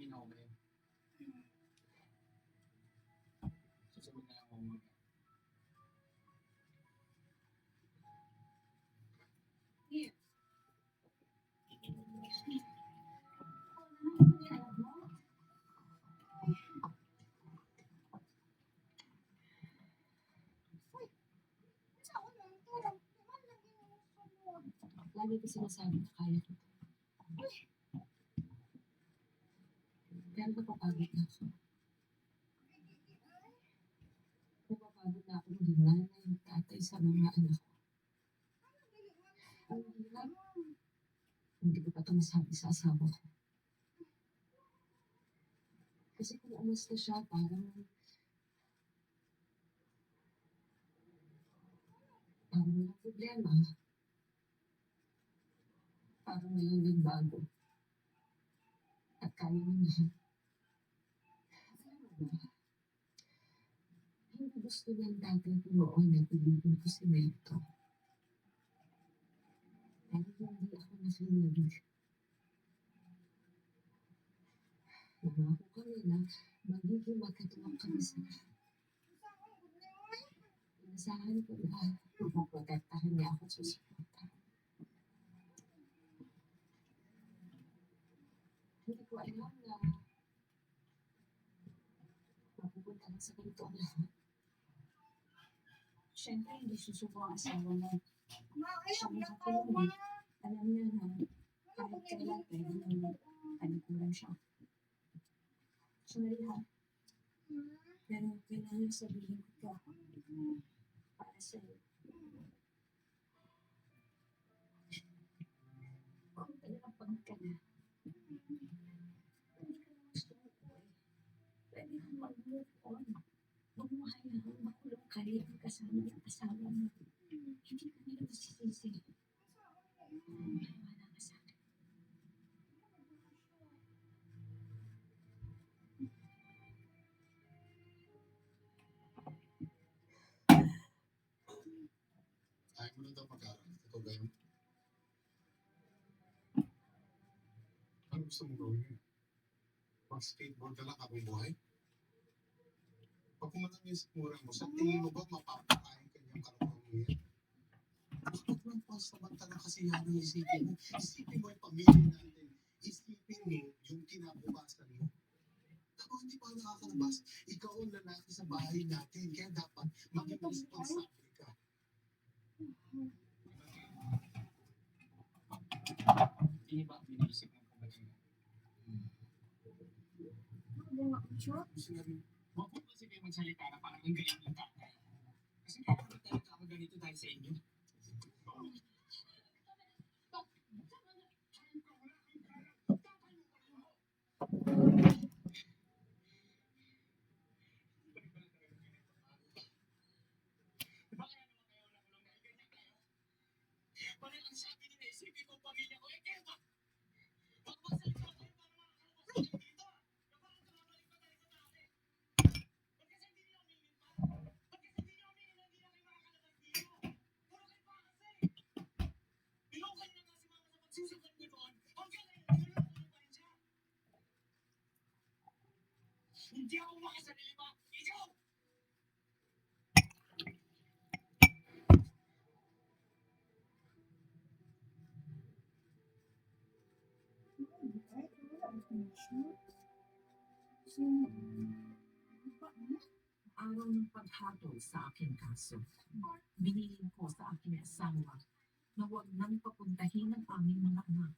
malinaw ba yun? Susunod na lang ako mag- Lagi ko sinasabi na kaya ko. Pero napapagod na ako. Napapagod na ako maging nanay, tatay sa mga anak ko. Ang hirap. Hindi ko pa ito masabi sa asawa ko. Kasi kung umas na siya, parang walang problema. Parang walang nagbago. At kaya mo lahat. Alam mo ba, hindi gusto ng tatay ko noon na piliin ko si Mento. Pero hindi ako nakinig. Nangako kami na magiging magkatuwang kami sa lahat. Inasahan ko na mapoprotektahan niya ako sa suporta. Hindi ko alam na mapupunta lang sa ganito ang lahat. Siyempre, hindi susuko ang asawa mo. Siya makakulong. Alam niya na kahit kailan pwede nang panikulan siya. Sorry ha. Pero kailangan sabihin ko ka para sa'yo. Kung pinapag ka na, hindi ka na gusto mo po eh. Pwede kang mag-move on. Huwag mo hayaan makulong ka rin kasama ng asawa mo. Hindi ka nila masisisi. Maniwala ka sa akin. Ayaw mo na daw mag-aaral. Ikaw ba yun? Ano gusto mong gawin? Mag-skateboard ka lang habang buhay? Pag kumalang yung sikmura mo, sa tingin mo ba mapapakain ka niyang karoon mo yan? Bakit man po samantala kasi yan ang isipin mo? Isipin mo yung pamilya natin. Isipin mo yung kinabukasan mo. Kapag hindi pa nakakalabas, ikaw ang lalaki sa bahay natin. Kaya dapat maging responsable ka. Hindi ba ang biniisip ng kapatid mo? Sinabi, wag po kasi kayo magsalita na parang ang galing ng tatay. Kasi parang talaga ako ganito dahil sa inyo. Parang ang sabi nila, isipin ko pamilya ko, eh kaya ba? Wag magsalita kayo para makakalabas kayo dito. Na parang tumabalik pa tayo sa dati. Ba't kasi hindi niyo aminin pa? Ba't kasi hindi niyo aminin na hindi na kayo makakalabas dito? Puro kayo pa kasi. Nilokan niyo na nga si mama sa pagsusukat niyo doon. Hanggang ngayon, nilokan niyo pa rin siya. Hindi ako makasarili pa. Ikaw! Araw ng paghatol sa aking kaso, binilin ko sa aking asawa na huwag nang papuntahin ang aming mga anak.